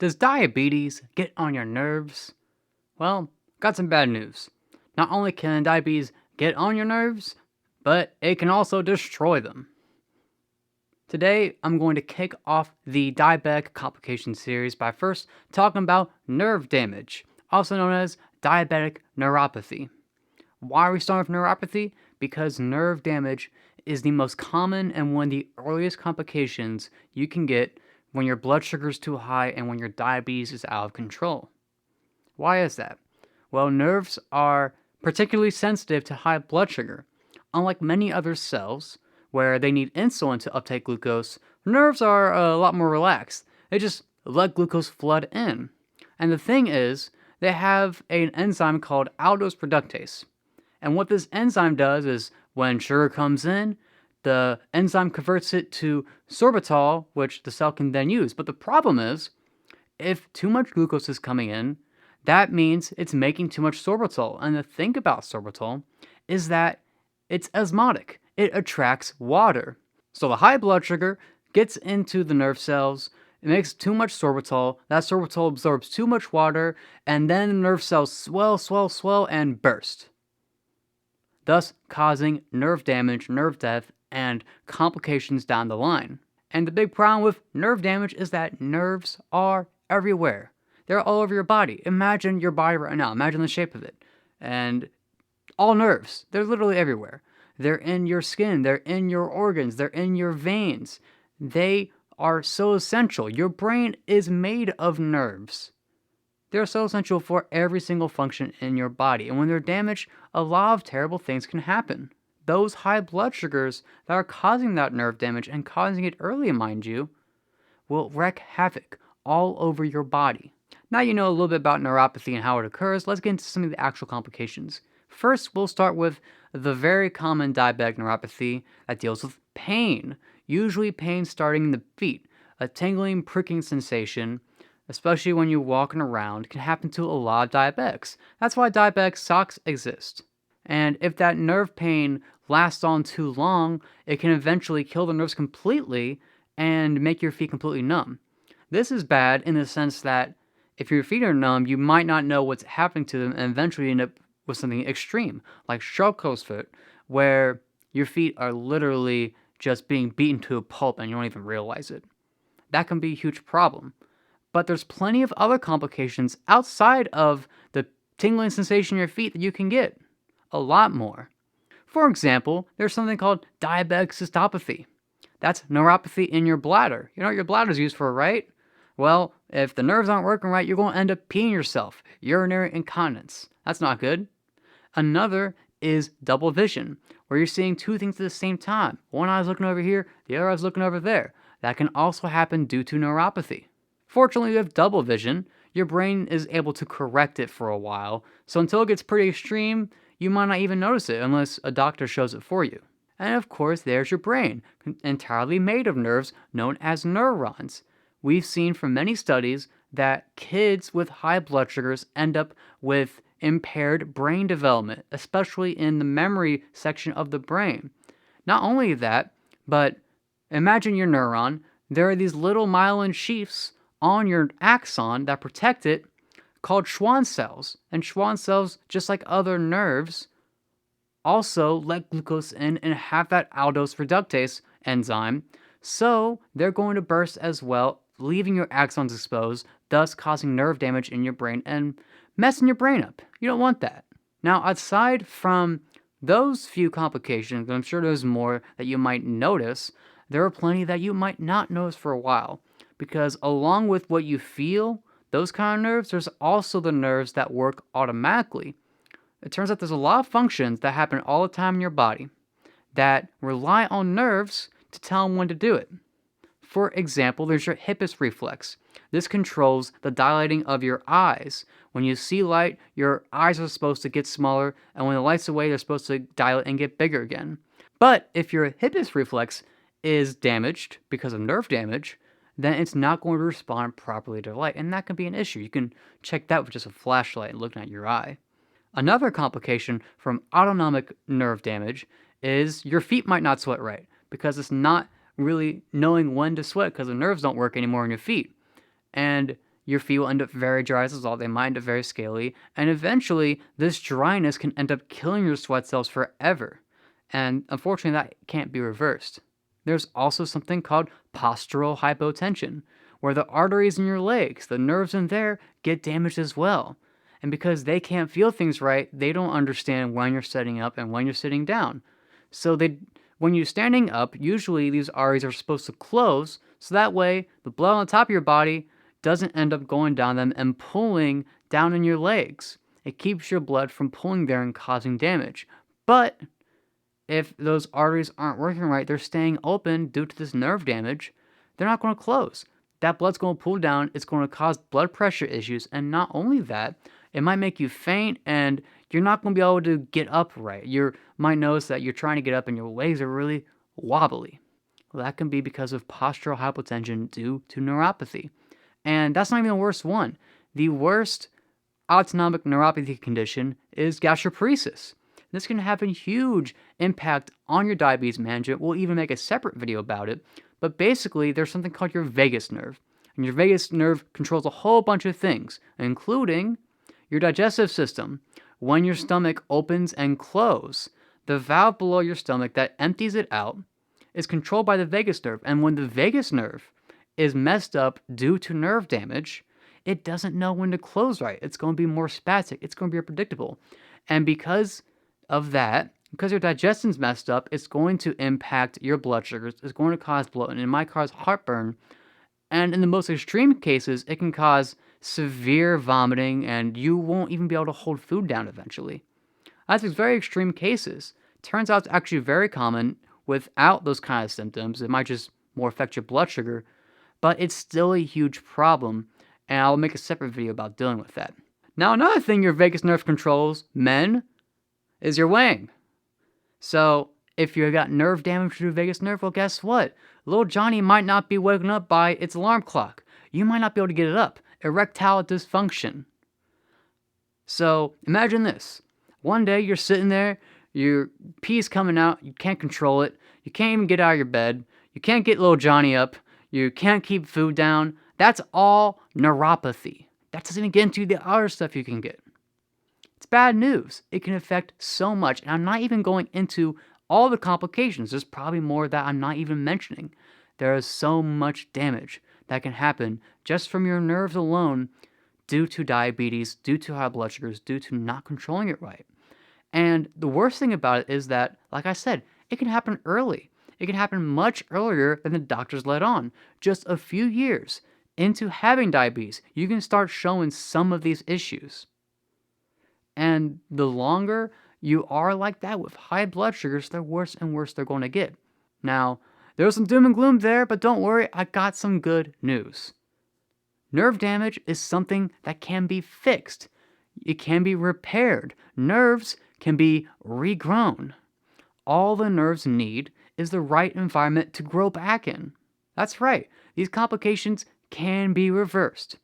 Does diabetes get on your nerves? Well, got some bad news. Not only can diabetes get on your nerves, but it can also destroy them. Today, I'm going to kick off the diabetic complication series by first talking about nerve damage, also known as diabetic neuropathy. Why are we starting with neuropathy? Because nerve damage is the most common and one of the earliest complications you can get when your blood sugar is too high and when your diabetes is out of control. Why is that? Well, nerves are particularly sensitive to high blood sugar. Unlike many other cells, where they need insulin to uptake glucose, nerves are a lot more relaxed. They just let glucose flood in. And the thing is, they have an enzyme called aldose reductase. And what this enzyme does is when sugar comes in, the enzyme converts it to sorbitol, which the cell can then use. But the problem is, if too much glucose is coming in, that means it's making too much sorbitol. And the thing about sorbitol is that it's osmotic. It attracts water. So the high blood sugar gets into the nerve cells, it makes too much sorbitol, that sorbitol absorbs too much water, and then the nerve cells swell, and burst, thus causing nerve damage, nerve death, and complications down the line. And the big problem with nerve damage is that nerves are everywhere. They're all over your body. Imagine your body right now. Imagine the shape of it. And all nerves, they're literally everywhere. They're in your skin, they're in your organs, they're in your veins. They are so essential. Your brain is made of nerves. They're so essential for every single function in your body. And when they're damaged, a lot of terrible things can happen. Those high blood sugars that are causing that nerve damage and causing it early, mind you, will wreak havoc all over your body. Now you know a little bit about neuropathy and how it occurs, let's get into some of the actual complications. First, we'll start with the very common diabetic neuropathy that deals with pain, usually pain starting in the feet. A tingling, pricking sensation, especially when you're walking around, can happen to a lot of diabetics. That's why diabetic socks exist. And if that nerve pain lasts on too long, it can eventually kill the nerves completely and make your feet completely numb. This is bad in the sense that if your feet are numb, you might not know what's happening to them and eventually end up with something extreme, like Charcot's foot, where your feet are literally just being beaten to a pulp and you don't even realize it. That can be a huge problem. But there's plenty of other complications outside of the tingling sensation in your feet that you can get. A lot more. For example, there's something called diabetic cystopathy. That's neuropathy in your bladder. You know what your bladder's used for, right? Well, if the nerves aren't working right, you're going to end up peeing yourself. Urinary incontinence. That's not good. Another is double vision, where you're seeing two things at the same time. One eye's looking over here, the other eye's looking over there. That can also happen due to neuropathy. Fortunately, with double vision, your brain is able to correct it for a while, so until it gets pretty extreme, you might not even notice it unless a doctor shows it for you. And of course, there's your brain, entirely made of nerves known as neurons. We've seen from many studies that kids with high blood sugars end up with impaired brain development, especially in the memory section of the brain. Not only that, but imagine your neuron. There are these little myelin sheaths on your axon that protect it called Schwann cells. And Schwann cells, just like other nerves, also let glucose in and have that aldose reductase enzyme. So they're going to burst as well, leaving your axons exposed, thus causing nerve damage in your brain and messing your brain up. You don't want that. Now, aside from those few complications, and I'm sure there's more that you might notice, there are plenty that you might not notice for a while. Because along with what you feel, those kind of nerves, there's also the nerves that work automatically. It turns out there's a lot of functions that happen all the time in your body that rely on nerves to tell them when to do it. For example, there's your hippus reflex. This controls the dilating of your eyes. When you see light, your eyes are supposed to get smaller, and when the light's away, they're supposed to dilate and get bigger again. But if your hippus reflex is damaged because of nerve damage, then it's not going to respond properly to light, and that can be an issue. You can check that with just a flashlight and looking at your eye. Another complication from autonomic nerve damage is your feet might not sweat right because it's not really knowing when to sweat because the nerves don't work anymore in your feet. And Your feet will end up very dry as a result. They might end up very scaly. And eventually, this dryness can end up killing your sweat cells forever. And unfortunately, that can't be reversed. There's also something called postural hypotension, where the arteries in your legs, the nerves in there, get damaged as well. And because they can't feel things right, they don't understand when you're sitting up and when you're sitting down. So when you're standing up, usually these arteries are supposed to close, so that way the blood on the top of your body doesn't end up going down them and pulling down in your legs. It keeps your blood from pulling there and causing damage. But if those arteries aren't working right, they're staying open due to this nerve damage, they're not going to close. That blood's going to pull down, it's going to cause blood pressure issues, and not only that, it might make you faint and you're not going to be able to get up right. You might notice that you're trying to get up and your legs are really wobbly. Well, that can be because of postural hypotension due to neuropathy. And that's not even the worst one. The worst autonomic neuropathy condition is gastroparesis. This can have a huge impact on your diabetes management. We'll even make a separate video about it. But basically, there's something called your vagus nerve. And your vagus nerve controls a whole bunch of things, including your digestive system. When your stomach opens and closes, the valve below your stomach that empties it out is controlled by the vagus nerve. And when the vagus nerve is messed up due to nerve damage, it doesn't know when to close right. It's going to be more spastic. It's going to be unpredictable. And because of that, because your digestion's messed up, it's going to impact your blood sugars. It's going to cause bloating. It might cause heartburn. And in the most extreme cases, it can cause severe vomiting, and you won't even be able to hold food down eventually. That's very extreme cases. Turns out it's actually very common without those kind of symptoms. It might just more affect your blood sugar, but it's still a huge problem, and I'll make a separate video about dealing with that. Now, another thing your vagus nerve controls, men, is your weighing. So, if you got nerve damage to the vagus nerve, well, guess what? Little Johnny might not be waking up by its alarm clock. You might not be able to get it up. Erectile dysfunction. So, imagine this. One day, you're sitting there, your pee's coming out, you can't control it, you can't even get out of your bed, you can't get little Johnny up, you can't keep food down. That's all neuropathy. That doesn't even get into the other stuff you can get. It's bad news. It can affect so much, and I'm not even going into all the complications. There's probably more that I'm not even mentioning. There is so much damage that can happen just from your nerves alone due to diabetes, due to high blood sugars, due to not controlling it right. And the worst thing about it is that, like I said, it can happen early. It can happen much earlier than the doctors let on. Just a few years into having diabetes, you can start showing some of these issues. And the longer you are like that with high blood sugars, the worse and worse they're going to get. Now, there's some doom and gloom there, but don't worry, I got some good news. Nerve damage is something that can be fixed. It can be repaired. Nerves can be regrown. All the nerves need is the right environment to grow back in. That's right, these complications can be reversed.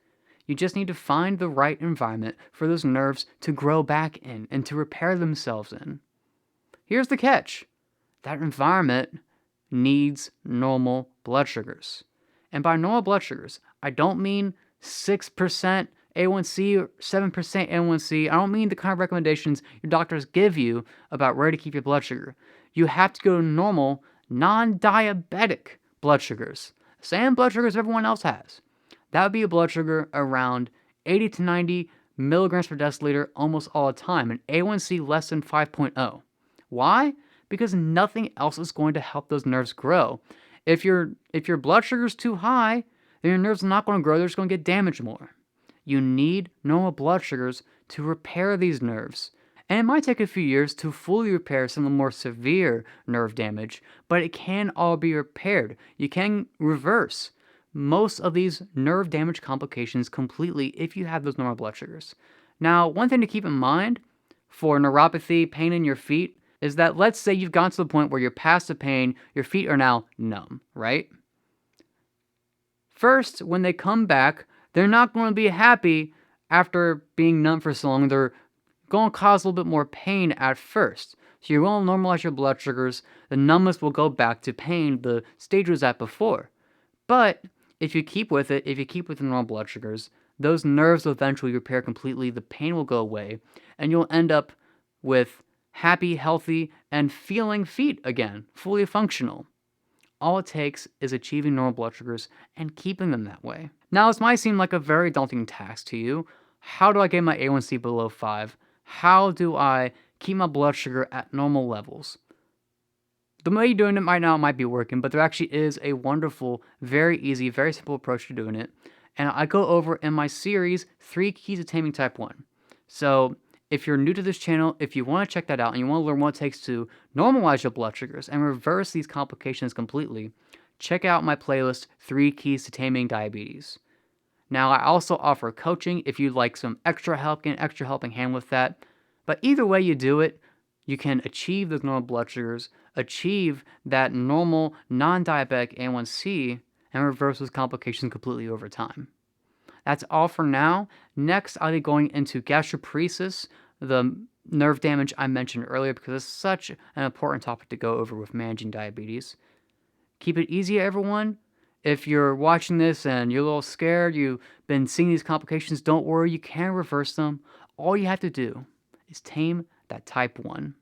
You just need to find the right environment for those nerves to grow back in and to repair themselves in. Here's the catch. That environment needs normal blood sugars. And by normal blood sugars, I don't mean 6% A1C or 7% A1C. I don't mean the kind of recommendations your doctors give you about where to keep your blood sugar. You have to go to normal, non-diabetic blood sugars. Same blood sugars everyone else has. That would be a blood sugar around 80 to 90 milligrams per deciliter almost all the time, and A1C less than 5.0. Why? Because nothing else is going to help those nerves grow. If your blood sugar is too high, then your nerves are not going to grow, they're just going to get damaged more. You need normal blood sugars to repair these nerves. And it might take a few years to fully repair some of the more severe nerve damage, but it can all be repaired. You can reverse most of these nerve damage complications completely if you have those normal blood sugars. Now, one thing to keep in mind for neuropathy, pain in your feet, is that let's say you've gotten to the point where you're past the pain, your feet are now numb, right? First, when they come back, they're not going to be happy after being numb for so long. They're going to cause a little bit more pain at first. So you're going to normalize your blood sugars. The numbness will go back to pain the stage was at before. But if you keep with it, if you keep with the normal blood sugars, those nerves will eventually repair completely, the pain will go away, and you'll end up with happy, healthy, and feeling feet again, fully functional. All it takes is achieving normal blood sugars and keeping them that way. Now, this might seem like a very daunting task to you. How do I get my A1C below 5? How do I keep my blood sugar at normal levels? The way you're doing it right now might be working, but there actually is a wonderful, very easy, very simple approach to doing it. And I go over in my series, 3 Keys to Taming Type 1. So if you're new to this channel, if you want to check that out and you want to learn what it takes to normalize your blood sugars and reverse these complications completely, check out my playlist, 3 Keys to Taming Diabetes. Now, I also offer coaching if you'd like some extra help, get an extra helping hand with that. But either way you do it, you can achieve those normal blood sugars, achieve that normal non-diabetic A1C, and reverse those complications completely over time. That's all for now. Next, I'll be going into gastroparesis, the nerve damage I mentioned earlier, because it's such an important topic to go over with managing diabetes. Keep it easy, everyone. If you're watching this and you're a little scared, you've been seeing these complications, don't worry, you can reverse them. All you have to do is tame that type 1.